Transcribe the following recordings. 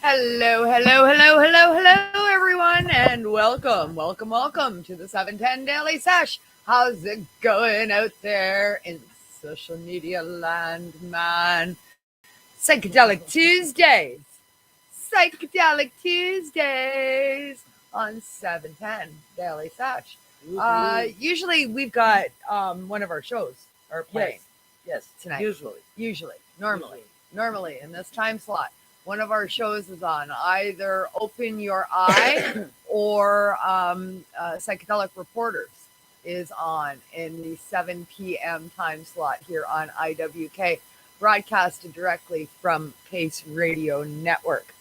Hello, hello, hello, hello, hello, everyone, and welcome to the 710 Daily Sesh. How's it going out there in social media land, man? Psychedelic Tuesdays on 710 Daily Sesh. Usually we've got one of our shows are playing Yes. tonight. Usually. Normally in this time slot. One of our shows is on either Open Your Eye or Psychedelic Reporters is on in the 7 p.m. time slot here on IWK, broadcasted directly from Pace Radio Network.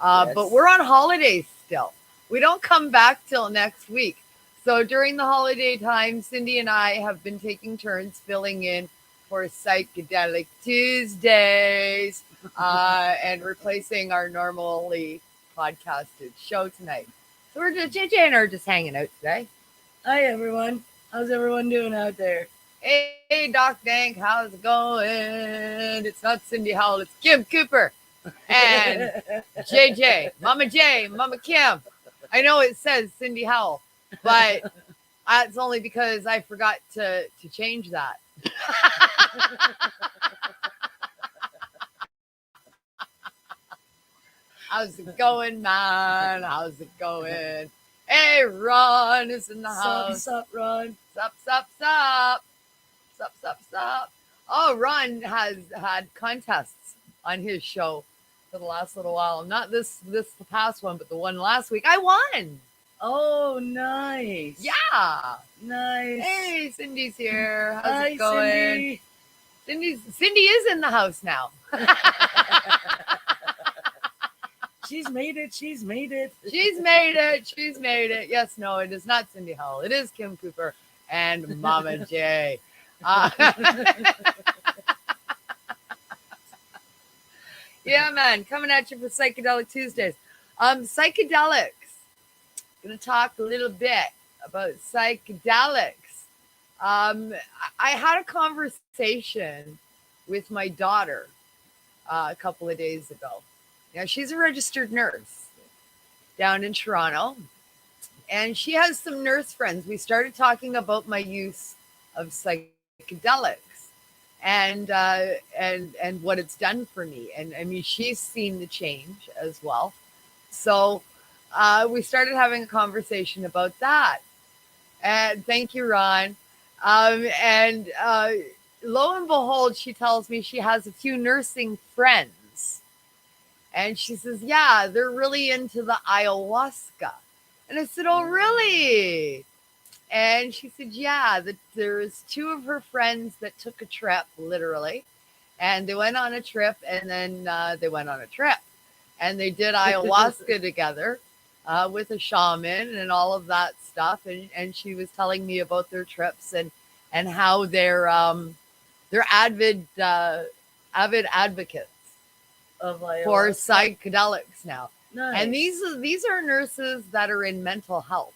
Yes. But we're on holidays still. We don't come back till next week. So during the holiday time, Cindy and I have been taking turns filling in for Psychedelic Tuesdays and replacing our normally podcasted show tonight. So we're just JJ and are just hanging out today. Hi everyone. How's everyone doing out there? Hey Doc Dank, how's it going? It's not Cindy Howell, it's Kim Cooper and JJ, Mama J, Mama Kim. I know it says Cindy Howell, but it's only because I forgot to change that. How's it going, man? How's it going? Hey, Ron is in the house. Sup, Ron? Sup. Oh, Ron has had contests on his show for the last little while. Not this the past one, but the one last week. I won. Oh, nice. Yeah. Nice. Hey, Cindy's here. How's Hi, it going? Cindy. Cindy is in the house now. She's made it. She's made it. Yes, no, it is not Cindy Howell. It is Kim Cooper and Mama J. Yeah, man, coming at you for Psychedelic Tuesdays. Psychedelics. Gonna talk a little bit about psychedelics. I had a conversation with my daughter a couple of days ago. Now, she's a registered nurse down in Toronto, and she has some nurse friends. We started talking about my use of psychedelics and what it's done for me. And I mean, she's seen the change as well. So we started having a conversation about that. And thank you, Ron. And lo and behold, she tells me she has a few nursing friends. And she says, yeah, they're really into the ayahuasca. And I said, oh, really? And she said, yeah, there's two of her friends that took a trip, literally. And they went on a trip, and then they went on a trip. And they did ayahuasca together with a shaman and all of that stuff. And she was telling me about their trips and how they're avid advocates for psychedelics now. Nice. And these are nurses that are in mental health.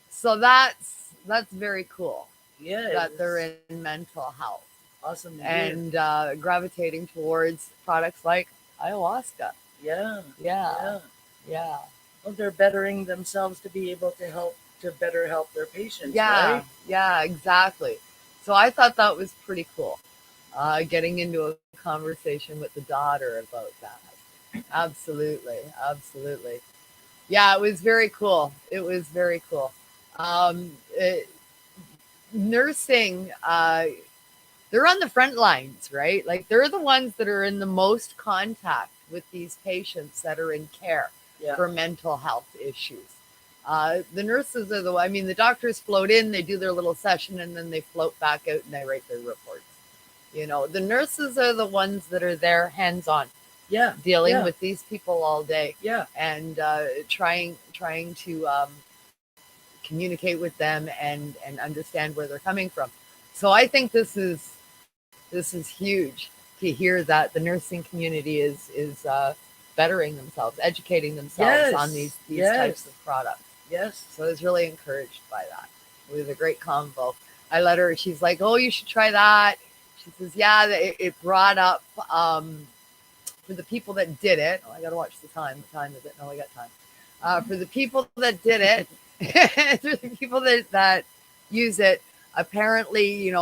So that's very cool. Yeah. That they're in mental health. Awesome. And gravitating towards products like ayahuasca. Yeah. Well, they're bettering themselves to be able to better help their patients. Yeah. Right? Yeah, exactly. So I thought that was pretty cool. Getting into a conversation with the daughter about that. Absolutely. Yeah, it was very cool. Nursing, they're on the front lines, right? Like they're the ones that are in the most contact with these patients that are in care for mental health issues. The nurses are the doctors float in, they do their little session, and then they float back out and they write their reports. You know, the nurses are the ones that are there hands-on, dealing with these people all day, and trying to communicate with them and understand where they're coming from. So I think this is huge to hear that the nursing community is bettering themselves, educating themselves on these types of products. Yes. So I was really encouraged by that. It was a great convo. I let her, she's like, oh, you should try that. She says, yeah, it brought up for the people that did it, I got to watch the time. What time is it? No, I got time. For the people that did it, for the people that use it, apparently,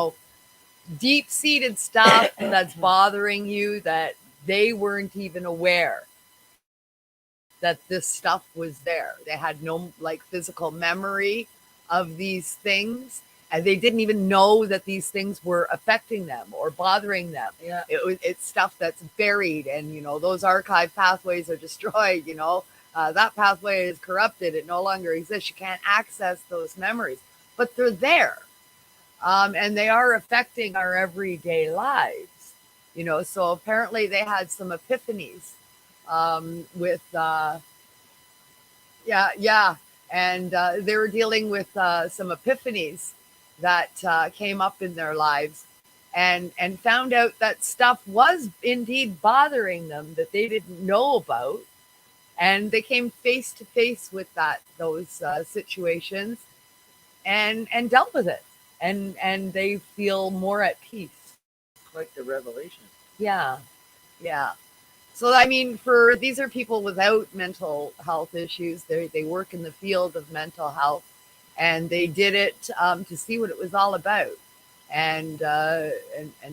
deep-seated stuff that's bothering you that they weren't even aware that this stuff was there. They had no physical memory of these things, and they didn't even know that these things were affecting them or bothering them. Yeah. It's stuff that's buried, and those archive pathways are destroyed. That pathway is corrupted. It no longer exists. You can't access those memories, but they're there. And they are affecting our everyday lives. So apparently they had some epiphanies with and they were dealing with some epiphanies that came up in their lives, and found out that stuff was indeed bothering them that they didn't know about, and they came face to face with those situations and dealt with it, and they feel more at peace. Like the revelation. Yeah. So these are people without mental health issues. They work in the field of mental health, and they did it to see what it was all about, and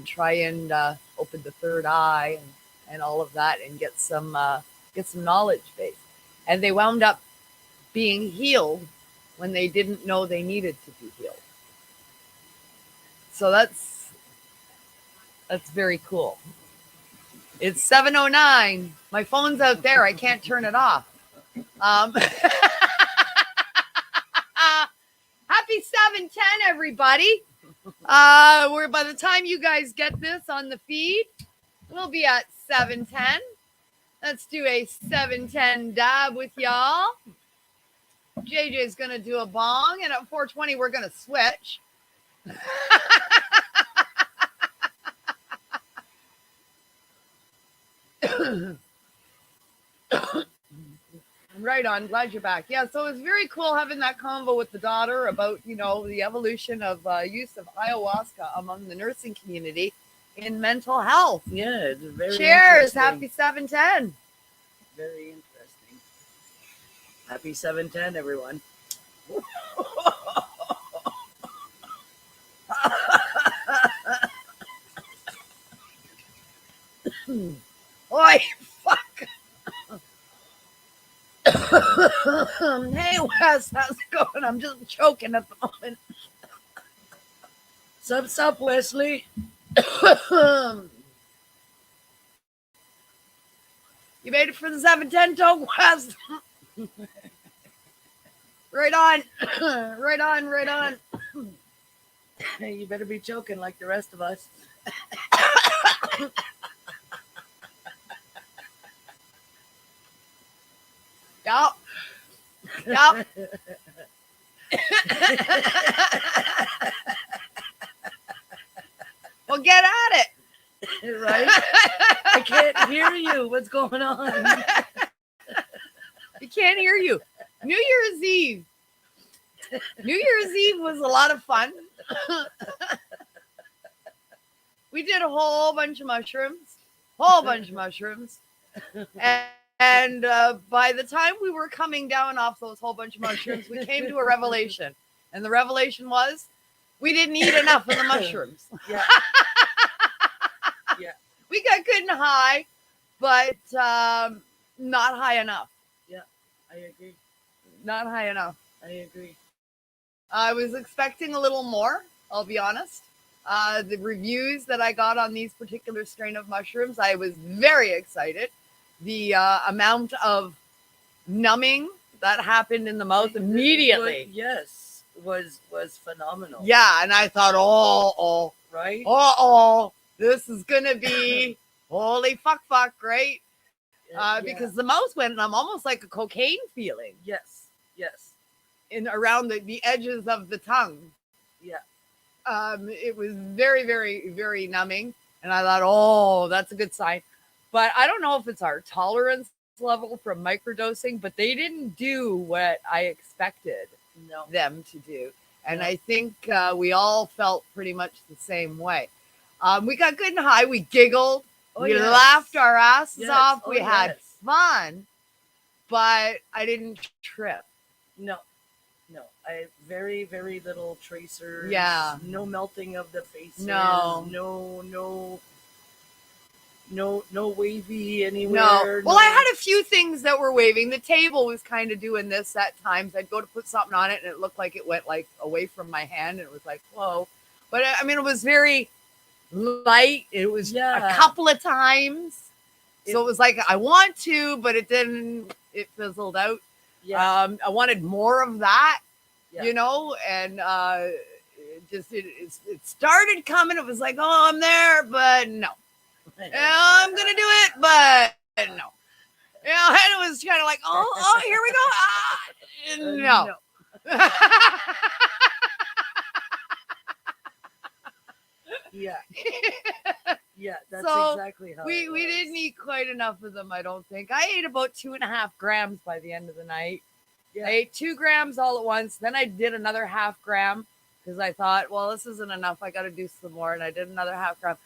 try and open the third eye and all of that, and get some knowledge base. And they wound up being healed when they didn't know they needed to be healed. So that's very cool. It's 7:09. My phone's out there. I can't turn it off. Happy 7:10, everybody. We're by the time you guys get this on the feed, we'll be at 7:10. Let's do a 7:10 dab with y'all. JJ's gonna do a bong, and at 4:20 we're gonna switch. Right on. Glad you're back. Yeah, so it was very cool having that convo with the daughter about, the evolution of use of ayahuasca among the nursing community in mental health. Yeah, it's very Cheers. Happy 7:10. Very interesting. Happy 7:10, everyone. Oi, fuck. Hey, Wes, how's it going? I'm just choking at the moment. Sup, Wesley. You made it for the 7:10 talk, Wes. Right on. Right on. Hey, you better be choking like the rest of us. Yup. Well, get at it. Right? I can't hear you. What's going on? I can't hear you. New Year's Eve. New Year's Eve was a lot of fun. We did a whole bunch of mushrooms. And by the time we were coming down off those whole bunch of mushrooms, we came to a revelation. And the revelation was we didn't eat enough of the mushrooms. Yeah. Yeah. We got good and high, but not high enough. Yeah, I agree. Not high enough. I agree. I was expecting a little more, I'll be honest. The reviews that I got on these particular strain of mushrooms, I was very excited. The amount of numbing that happened in the mouth immediately. Yes, was phenomenal. Yeah, and I thought, right? This is going to be holy fuck, right? Because the mouth went almost like a cocaine feeling. Yes. Around the edges of the tongue. Yeah. It was very, very, very numbing. And I thought, that's a good sign. But I don't know if it's our tolerance level from microdosing, but they didn't do what I expected them to do. And I think we all felt pretty much the same way. We got good and high. We giggled. Oh, we yes. laughed our asses Yes. off. Oh, We had yes. fun, but I didn't trip. No. No. I very, very little tracers. Yeah. No melting of the faces. No. No wavy anywhere. No. Well, I had a few things that were waving. The table was kind of doing this at times. I'd go to put something on it and it looked like it went like away from my hand and it was like, whoa. But I mean, it was very light. It was a couple of times. So it was like, I want to, but it didn't, it fizzled out. Yeah. I wanted more of that, Yeah. you know, and it started coming. It was like, oh, I'm there, but no. I'm going to do it, but no. You know, and it was kind of like, oh, here we go. No. Yeah. Yeah, that's So exactly how we didn't eat quite enough of them, I don't think. I ate about 2.5 grams by the end of the night. Yeah. I ate 2 grams all at once. Then I did another 1/2 gram because I thought, well, this isn't enough. I got to do some more. And I did another 1/2 gram.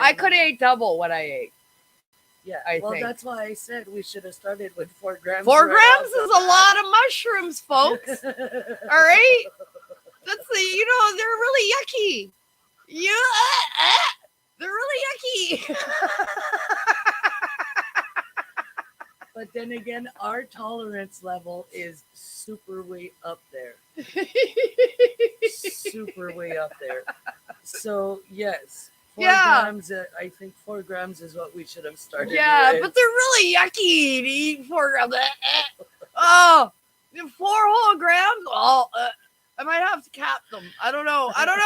I could have ate double what I ate. Yeah, I think. That's why I said we should have started with 4 grams. 4 grams is a lot of mushrooms, folks. All right? That's they're really yucky. They're really yucky. But then again, our tolerance level is super way up there. Super way up there. So, yes. 4 grams, I think 4 grams is what we should have started with. But they're really yucky to eat 4 grams. Oh, 4 whole grams? Oh, I might have to cap them. I don't know. I don't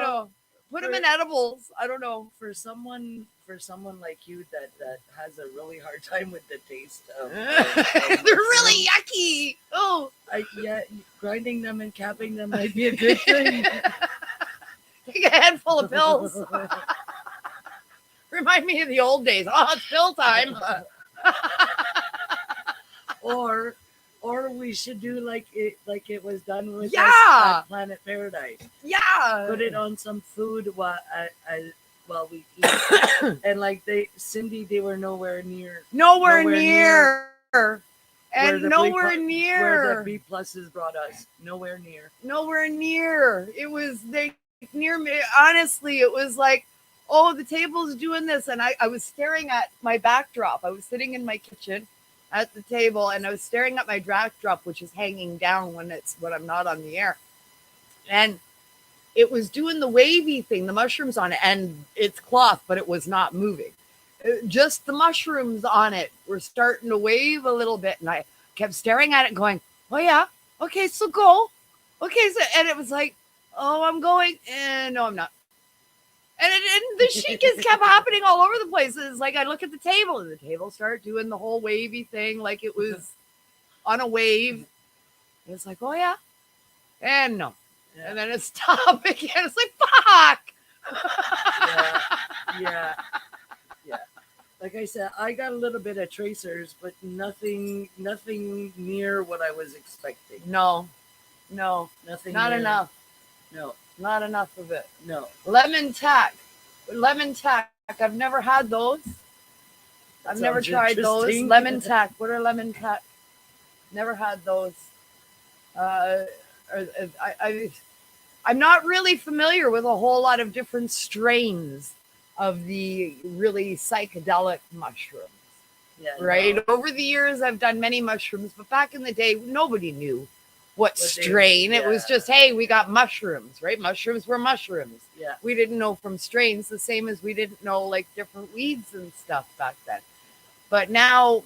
know. Put them in edibles. I don't know. For someone like you that has a really hard time with the taste of they're really yucky. Oh, grinding them and capping them might be a good thing. Take a handful of pills. Remind me of the old days. Oh, it's pill time. Or we should do like it was done with us at Planet Paradise. Yeah. Put it on some food while we eat. And Cindy, they were nowhere near. Nowhere near. And nowhere near. Where the B pluses brought us. Nowhere near. Nowhere near. It was near me. Honestly, it was like, oh, the table's doing this. And I was staring at my backdrop. I was sitting in my kitchen at the table and I was staring at my backdrop, which is hanging down when I'm not on the air. And it was doing the wavy thing, the mushrooms on it, and it's cloth, but it was not moving. Just the mushrooms on it were starting to wave a little bit. And I kept staring at it going, oh yeah, okay, so go. Okay, so, and it was like, oh, I'm going, and no, I'm not. And the shikas kept happening all over the place. It's like I look at the table, and the table started doing the whole wavy thing, like it was on a wave. And it's like, oh yeah, and no, and then it stopped again. It's like, fuck. Yeah. Like I said, I got a little bit of tracers, but nothing near what I was expecting. No, nothing. Not enough. No. Not enough of it. No. Lemon tack. I've never had those. I've never tried those. Lemon tack. What are lemon tack? Never had those. I'm not really familiar with a whole lot of different strains of the really psychedelic mushrooms. Yeah. Right? No. Over the years, I've done many mushrooms, but back in the day, nobody knew what strain. It was just, hey, we got mushrooms, right? Mushrooms were mushrooms. Yeah. We didn't know from strains, the same as we didn't know like different weeds and stuff back then. But now,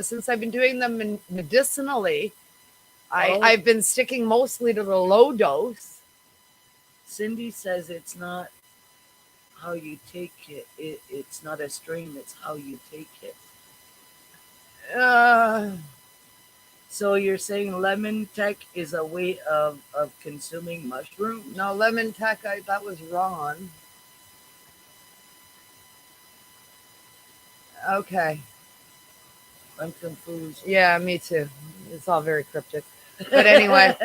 since I've been doing them medicinally, I've been sticking mostly to the low dose. Cindy says it's not how you take it. It's not a strain, it's how you take it. So you're saying lemon tech is a way of consuming mushrooms? No, lemon tech, that was wrong. Okay. I'm confused. Yeah, me too. It's all very cryptic. But anyway,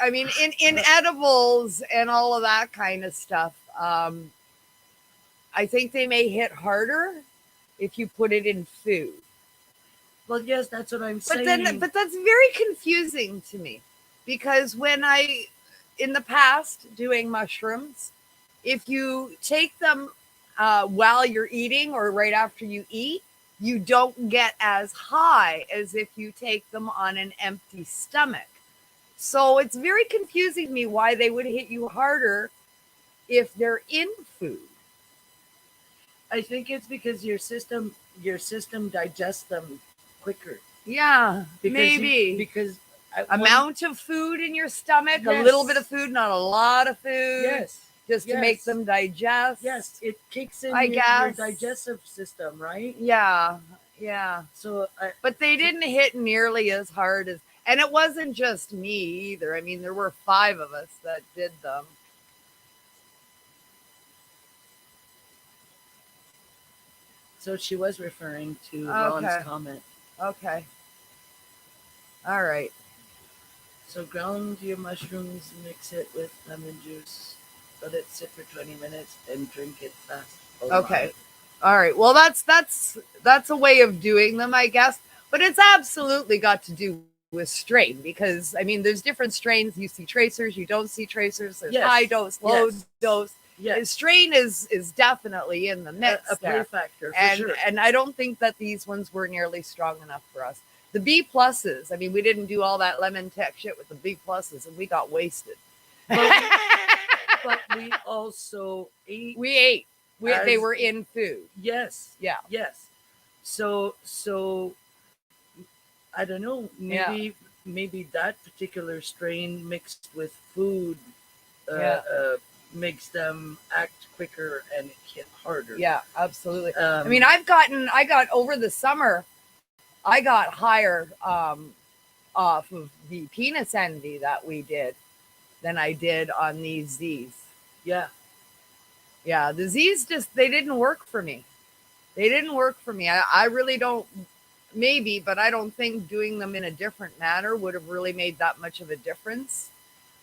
I mean, in edibles and all of that kind of stuff, I think they may hit harder if you put it in food. Well, yes, that's what I'm But saying. but that's very confusing to me because in the past, doing mushrooms, if you take them while you're eating or right after you eat, you don't get as high as if you take them on an empty stomach. So it's very confusing to me why they would hit you harder if they're in food. I think it's because your system digests them quicker. Yeah, Because maybe. because Amount of food in your stomach, a Yes. little bit of food, not a lot of food. yes, Just to make yes. them digest. yes, it kicks in I your guess. digestive system, right? Yeah, yeah. So But they didn't hit nearly as hard as, and it wasn't just me either. I mean, there were 5 of us that did them. so she was referring to Ron's Okay. comment. Okay. All right. So ground your mushrooms, mix it with lemon juice, let it sit for 20 minutes, and drink it fast. Okay. All right. Well, that's a way of doing them, I guess. But it's absolutely got to do with strain because I mean, there's different strains. You see tracers, you don't see tracers. There's Yes. high dose, low Yes. dose. Yes, Strain is definitely in the mix a play there. factor for and sure. and I don't think that these ones were nearly strong enough for us. The B pluses, I mean, we didn't do all that lemon tech shit with the B pluses, and we got wasted. But we also ate. We ate. They As- were in food. Yes, Yeah. yes. So I don't know. Maybe that particular strain mixed with food makes them act quicker and hit harder. Yeah, absolutely. I I mean, I got over the summer, I got higher off of the penis envy that we did than I did on these Z's. yeah. Yeah, the Z's they didn't work for me. They didn't work for me. I really don't, maybe, but I don't think doing them in a different manner would have really made that much of a difference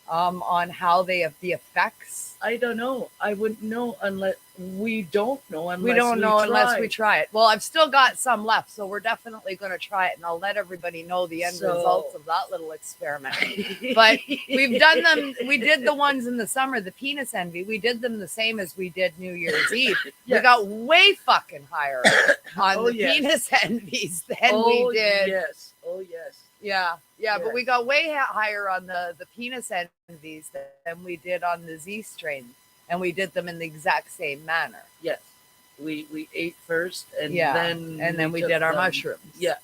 on how they have the effects. I don't know. I wouldn't know unless we don't know unless we try it. Well, I've still got some left, so we're definitely going to try it, and I'll let everybody know the end results of that little experiment. But we've done them. We did the ones in the summer, the penis envy. We did them the same as we did New Year's Eve. Yes. We got way fucking higher on Oh, the yes. penis envies than we did. Yes. Oh yes. Yeah, Yes. but we got way higher on the penis envies than we did on the Z strain, and we did them in the exact same manner. Yes. We ate first, and Yeah, then and then we took did our them. mushrooms. Yeah.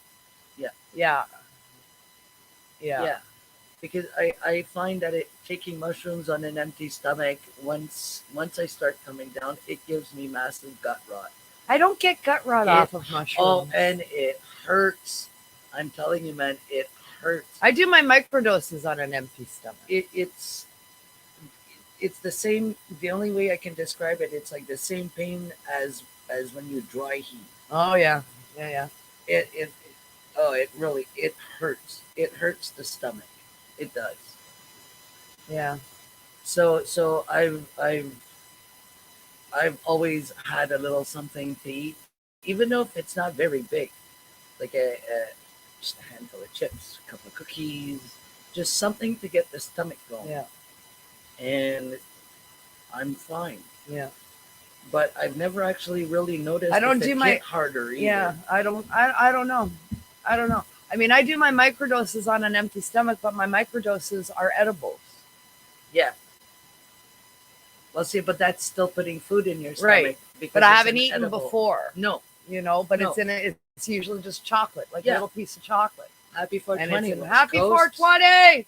Yeah. Because I find that taking mushrooms on an empty stomach, once I start coming down, it gives me massive gut rot. I don't get gut rot off of mushrooms. Oh, and it hurts. I'm telling you, man, it hurts. I do my microdoses on an empty stomach. It's the same. The only way I can describe it, it's like the same pain as when you dry heat. Oh yeah. It really hurts. It hurts the stomach. It does. Yeah. So I've always had a little something to eat, even though if it's not very big, like just a handful of chips, a couple of cookies, just something to get the stomach going. Yeah. And I'm fine. Yeah. But I've never actually really noticed. I don't if do it my hit harder either. Yeah. I don't know. I mean, I do my microdoses on an empty stomach, but my microdoses are edibles. Yeah. Well, see, but that's still putting food in your stomach. Right. Because But I it's haven't an eaten edible. before. No. But No. it's usually just chocolate, like a Yeah. little piece of chocolate. Happy 420. And it's West happy Coast. 420.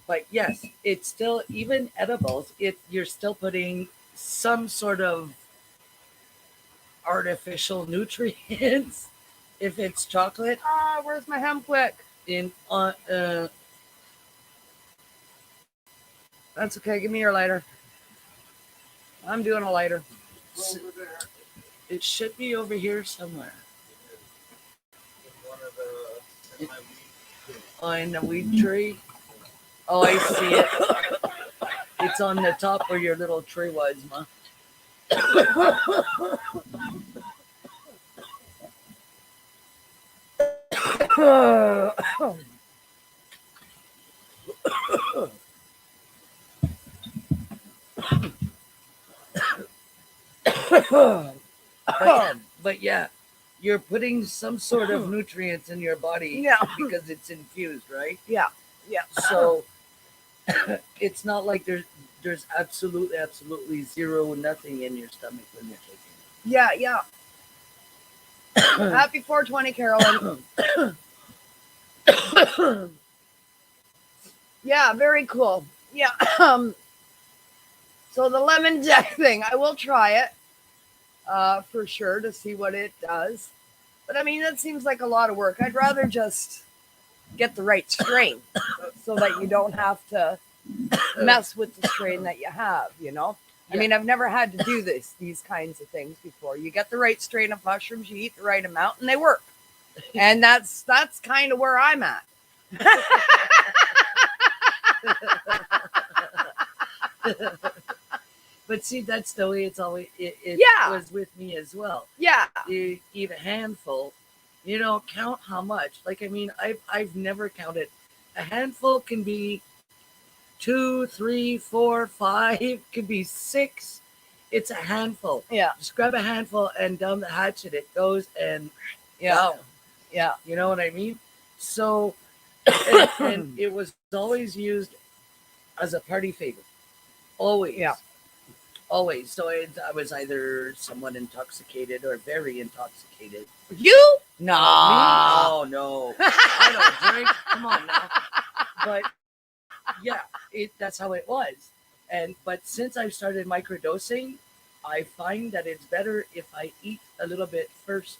But yes, it's still, even edibles, you're still putting some sort of artificial nutrients. If it's chocolate, Where's my hemp wick? in That's okay. Give me your lighter. I'm doing a lighter. it should be over here somewhere. Oh, in the weed tree. Oh, I see it. It's on the top where your little tree was, ma. But yeah, you're putting some sort of nutrients in your body Yeah. because it's infused, right? Yeah. So it's not like there's absolutely zero nothing in your stomach when you're taking Yeah. Happy 420, Carolyn. Yeah, very cool. Yeah. So the lemon jack thing, I will try it for sure to see what it does. But I mean, that seems like a lot of work. I'd rather just get the right strain so that you don't have to mess with the strain that you have, you know? I mean, I've never had to do these kinds of things before. You get the right strain of mushrooms, you eat the right amount, and they work. And that's kind of where I'm at. But see, that's the way it's always. It Yeah. was with me as well. Yeah. You eat a handful, you know, count how much. Like, I mean, I've never counted. A handful can be 2, 3, 4, 5, could be 6. It's a handful. Yeah. Just grab a handful and down the hatchet it goes, and Yeah. Yeah. you know what I mean? So, and it was always used as a party favor. Always. Yeah. Always. So I was either somewhat intoxicated or very intoxicated. You? Me? Nah. Oh, no. I don't drink. Come on now. But yeah, that's how it was. But since I've started microdosing, I find that it's better if I eat a little bit first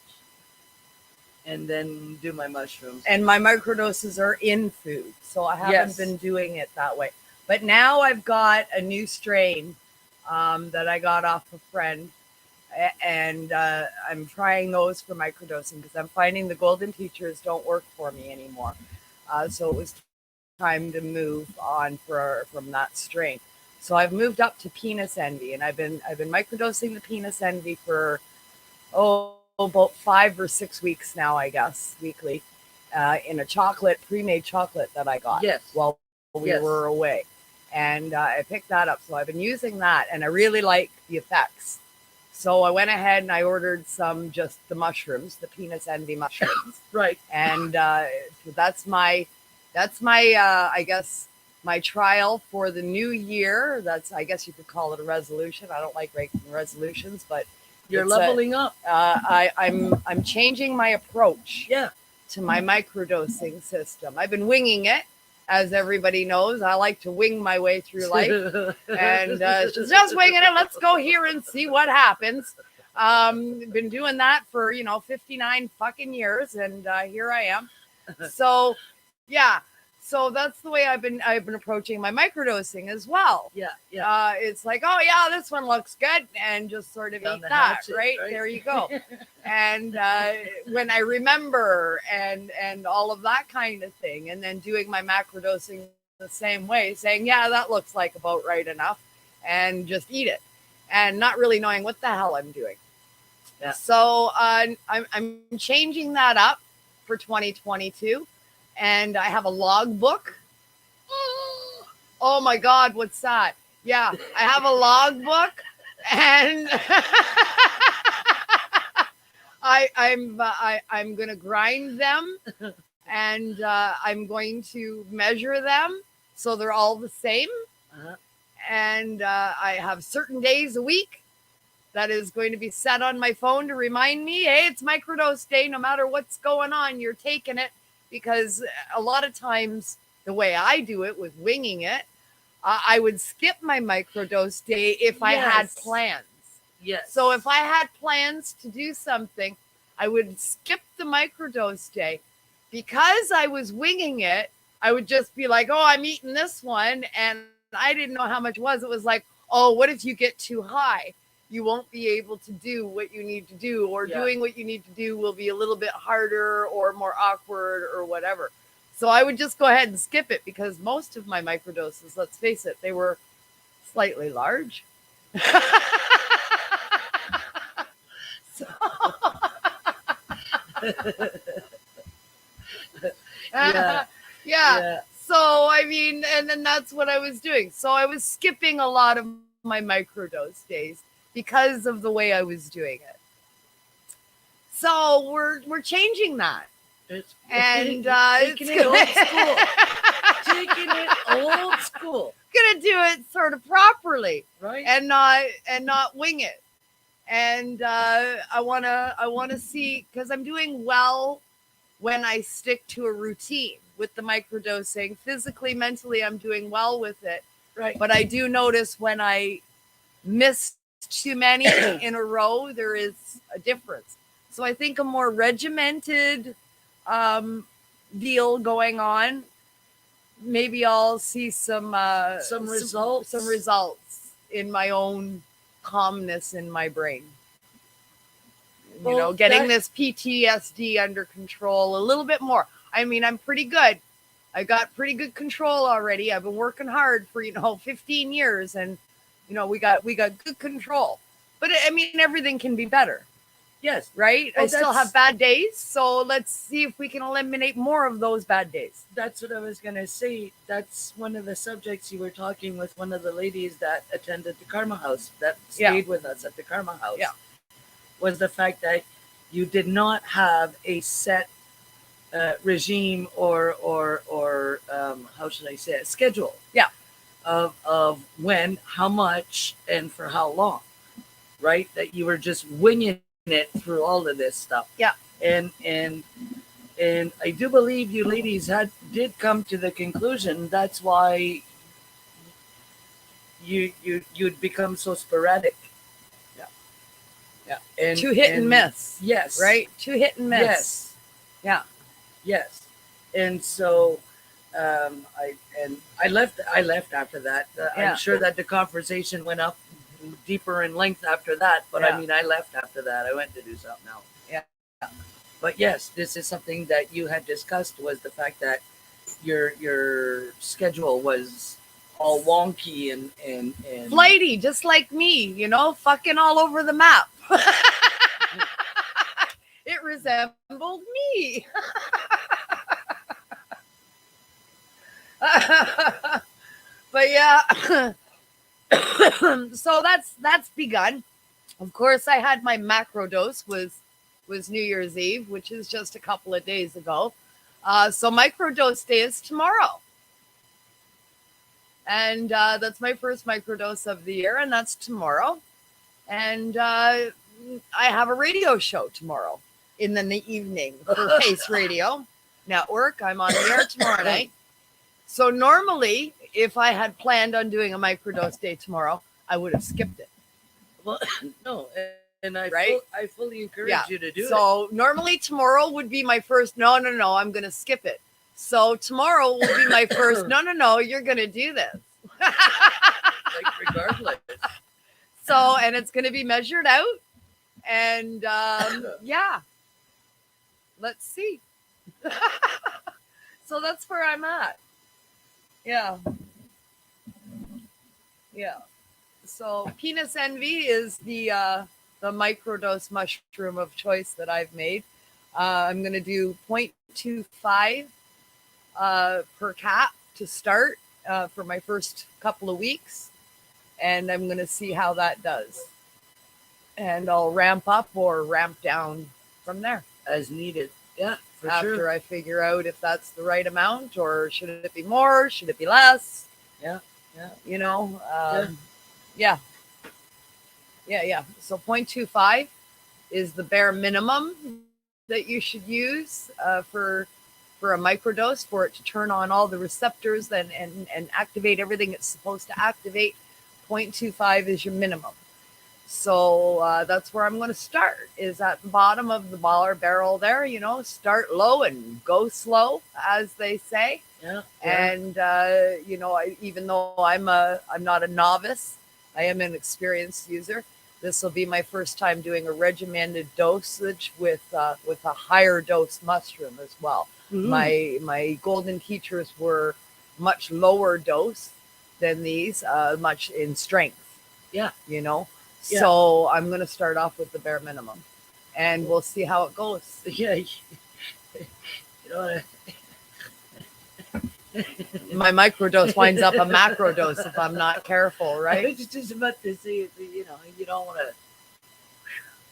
and then do my mushrooms. And my microdoses are in food, so I haven't Yes. been doing it that way. But now I've got a new strain that I got off a friend, and I'm trying those for microdosing because I'm finding the golden teachers don't work for me anymore. So it was time to move on from that strain. So I've moved up to penis envy, and I've been microdosing the penis envy for about 5 or 6 weeks now, I guess, weekly, in a pre-made chocolate that I got while we were away. And I picked that up. So I've been using that, and I really like the effects. So I went ahead and I ordered just the mushrooms, the penis envy mushrooms. Right. And that's my I guess, my trial for the new year. I guess you could call it a resolution. I don't like breaking resolutions, but you're leveling up. I'm changing my approach to my microdosing system. I've been winging it. As everybody knows, I like to wing my way through life. And just winging it. Let's go here and see what happens. Been doing that for, 59 fucking years, and here I am. So, yeah. So that's the way I've been approaching my microdosing as well. Yeah. It's like, oh yeah, this one looks good, and just sort of eat that, right? There you go. And when I remember and all of that kind of thing, and then doing my macrodosing the same way, saying, yeah, that looks like about right enough, and just eat it, and not really knowing what the hell I'm doing. Yeah. So I'm changing that up for 2022. And I have a logbook. Oh my God, what's that? Yeah, I have a logbook, and I'm gonna grind them, and I'm going to measure them so they're all the same. And I have certain days a week that is going to be set on my phone to remind me, hey, it's microdose day. No matter what's going on, you're taking it. Because a lot of times the way I do it with winging it, I would skip my microdose day if I had plans. Yes. So if I had plans to do something, I would skip the microdose day. Because I was winging it, I would just be like, oh, I'm eating this one. And I didn't know how much it was. It was like, oh, what if you get too high? you won't be able to do what you need to do, or Yeah. doing what you need to do will be a little bit harder or more awkward or whatever. So I would just go ahead and skip it, because most of my microdoses, let's face it, they were slightly large. So, Yeah. yeah. Yeah. So, I mean, and then that's what I was doing. So I was skipping a lot of my microdose days because of the way I was doing it. So we're changing that. It's And taking it's it old school. Taking it old school. Gonna do it sort of properly, Right? and not wing it. And I wanna see, because I'm doing well when I stick to a routine with the microdosing. Physically, mentally, I'm doing well with it. Right. But I do notice when I miss too many in a row, there is a difference. So I think a more regimented deal going on, maybe I'll see some results. some results in my own calmness in my brain. Well, Getting this PTSD under control a little bit more. I mean, I'm pretty good. I got pretty good control already. I've been working hard for 15 years, and we got good control. But I mean, everything can be better. Yes. Right? Well, I still have bad days, so let's see if we can eliminate more of those bad days. That's what I was going to say. That's one of the subjects you were talking with one of the ladies that attended the Karma House, that stayed with us at the Karma House. Yeah. Was the fact that you did not have a set regime or how should I say it, schedule. Yeah. Of when, how much, and for how long. Right? That you were just winging it through all of this stuff. Yeah. And I do believe you ladies did come to the conclusion that's why you'd become so sporadic. Yeah. Yeah. And too hit and miss. Yes. Right? Too hit and miss. Yes. Yeah. Yes. And so I left after that. I'm sure that the conversation went up deeper in length after that, but I mean, I left after that. I went to do something else. Yeah. But yes, this is something that you had discussed, was the fact that your schedule was all wonky and flighty, just like me, fucking all over the map. It resembled me. But yeah. So that's begun. Of course, I had my macro dose was New Year's Eve, which is just a couple of days ago. So micro dose day is tomorrow. And that's my first microdose of the year, and that's tomorrow. And I have a radio show tomorrow in the evening for Pace Radio Network. I'm on the air tomorrow night. So normally, if I had planned on doing a microdose day tomorrow, I would have skipped it. Well, no, and I fully encourage you to do it. So normally tomorrow would be my first. No, I'm going to skip it. So tomorrow will be my first. No, you're going to do this. Like regardless. So, and it's going to be measured out, and yeah, let's see. So that's where I'm at. Yeah. So penis envy is the microdose mushroom of choice that I've made. I'm going to do 0.25 per cap to start for my first couple of weeks. And I'm going to see how that does. And I'll ramp up or ramp down from there. As needed. Yeah, for sure. After I figure out if that's the right amount, or should it be more? Should it be less? Yeah. Yeah. So 0.25 is the bare minimum that you should use for a microdose, for it to turn on all the receptors and activate everything it's supposed to activate. 0.25 is your minimum. So that's where I'm going to start, is at the bottom of the barrel there. Start low and go slow, as they say. Yeah. And even though I'm not a novice, I am an experienced user. This will be my first time doing a regimented dosage with a higher dose mushroom as well. My golden teachers were much lower dose than these, much in strength. Yeah. You know? Yeah. So I'm going to start off with the bare minimum and we'll see how it goes. Yeah. You know my microdose winds up a macrodose if I'm not careful, right? I was just about to say, you know, you don't want to.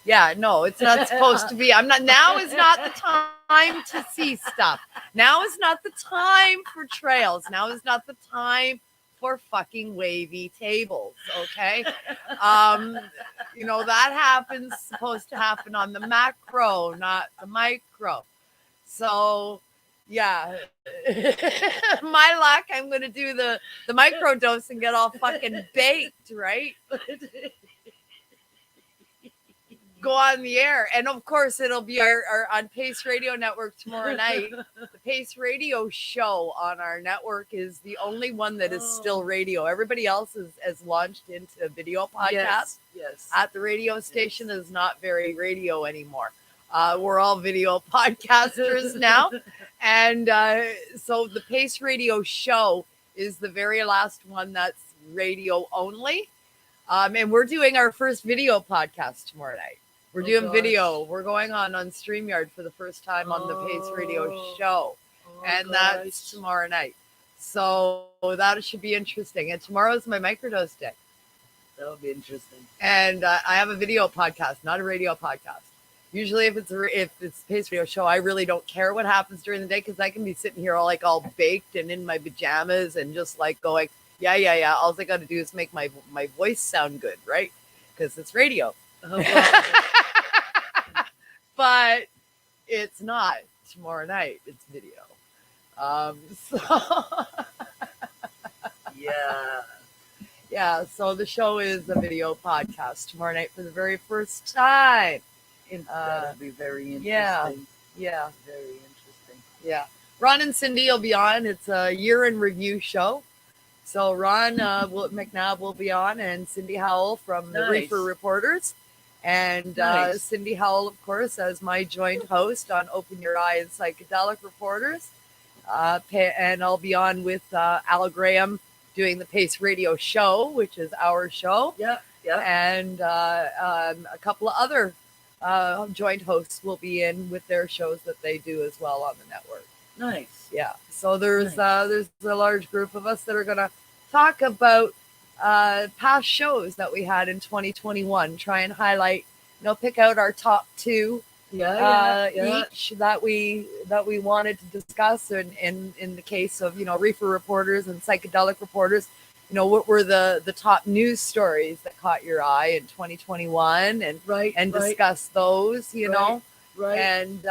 Yeah, no, it's not supposed to be. Now is not the time to see stuff. Now is not the time for trails. Now is not the time for fucking wavy tables, okay? You know, that supposed to happen on the macro, not the micro. So, yeah. My luck, I'm going to do the micro dose and get all fucking baked, right? Go on the air. And of course, it'll be our on Pace Radio Network tomorrow night. The Pace Radio show on our network is the only one that is still radio. Everybody else has launched into a video podcast. Yes. At the radio station is not very radio anymore. We're all video podcasters now. And so the Pace Radio show is the very last one that's radio only. And we're doing our first video podcast tomorrow night. We're doing video. We're going on StreamYard for the first time on the Pace Radio show. And that's tomorrow night. So that should be interesting. And tomorrow's my microdose day. That'll be interesting. And I have a video podcast, not a radio podcast. Usually if it's Pace Radio show, I really don't care what happens during the day because I can be sitting here all baked and in my pajamas and just like going, yeah. All I got to do is make my voice sound good, right? Because it's radio. Oh, well. But it's not tomorrow night. It's video. Yeah. So the show is a video podcast tomorrow night for the very first time. That'll be very interesting. Yeah. Very interesting. Yeah. Ron and Cindy will be on. It's a year in review show. So Ron McNabb will be on, and Cindy Howell from the Reefer Reporters. And Cindy Howell, of course, as my joint host on Open Your Eye and Psychedelic Reporters. And I'll be on with Al Graham doing the Pace Radio show, which is our show. Yeah. And a couple of other joint hosts will be in with their shows that they do as well on the network. Nice. Yeah. So there's a large group of us that are going to talk about past shows that we had in 2021. Try and highlight, pick out our top two each that we wanted to discuss. And in the case of Reefer Reporters and Psychedelic Reporters, what were the top news stories that caught your eye in 2021, and discuss those. Right. And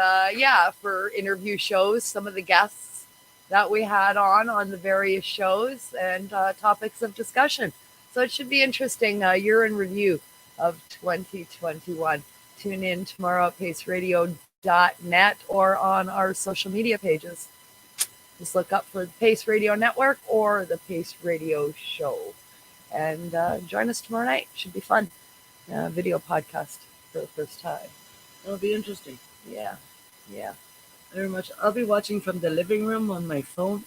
for interview shows, some of the guests that we had on the various shows and topics of discussion. So it should be interesting. Year in review of 2021. Tune in tomorrow at paceradio.net or on our social media pages. Just look up for the Pace Radio Network or the Pace Radio Show. And join us tomorrow night. Should be fun. Video podcast for the first time. That'll be interesting. Yeah. Very much. I'll be watching from the living room on my phone.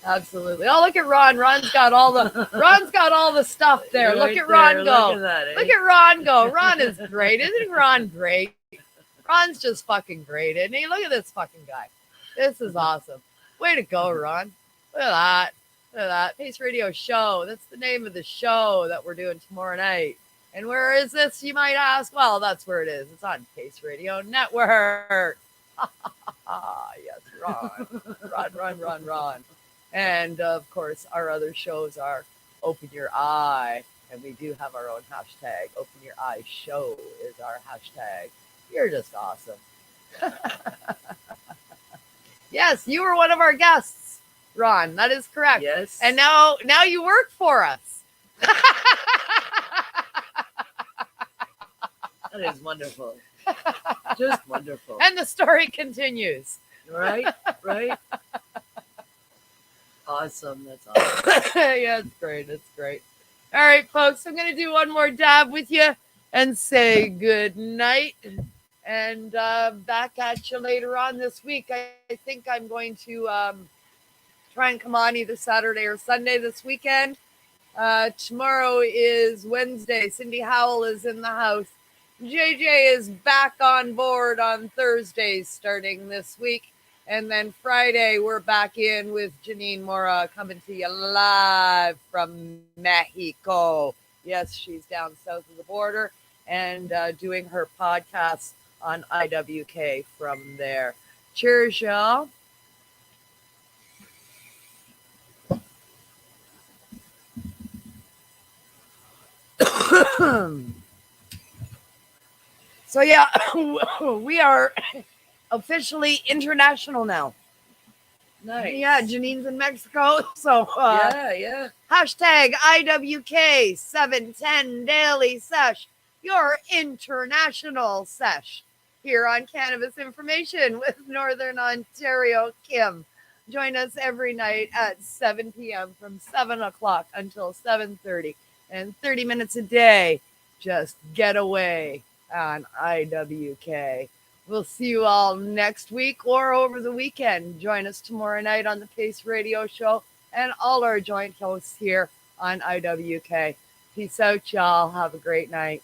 Absolutely. Oh, look at Ron. Ron's got all the stuff there. Look at Ron go. Look at Ron go. Ron is great. Isn't Ron great? Ron's just fucking great, isn't he? Look at this fucking guy. This is awesome. Way to go, Ron. Look at that. Pace Radio Show. That's the name of the show that we're doing tomorrow night. And where is this, you might ask? Well, that's where it is. It's on Pace Radio Network. Yes, Ron. Ron. And, of course, our other shows are Open Your Eye. And we do have our own hashtag. Open Your Eye Show is our hashtag. You're just awesome. Yes, you were one of our guests, Ron. That is correct. Yes. And now you work for us. That is wonderful. Just wonderful. And the story continues. Right. awesome. That's awesome. Yeah, it's great. It's great. All right, folks, I'm going to do one more dab with you and say good night. And back at you later on this week. I think I'm going to try and come on either Saturday or Sunday this weekend. Tomorrow is Wednesday. Cindy Howell is in the house. JJ is back on board on Thursdays starting this week. And then Friday, we're back in with Janine Mora coming to you live from Mexico. Yes, she's down south of the border and doing her podcast on IWK from there. Cheers, y'all. So, yeah, we are officially international now. Nice. Yeah, Janine's in Mexico. So, yeah. Hashtag IWK 710 Daily Sesh, your international sesh, here on Cannabis Information with Northern Ontario Kim. Join us every night at 7 p.m. from 7 o'clock until 7:30, and 30 minutes a day. Just get away on IWK. We'll see you all next week or over the weekend. Join us tomorrow night on the Pace Radio Show and all our joint hosts here on IWK. Peace out, y'all. Have a great night.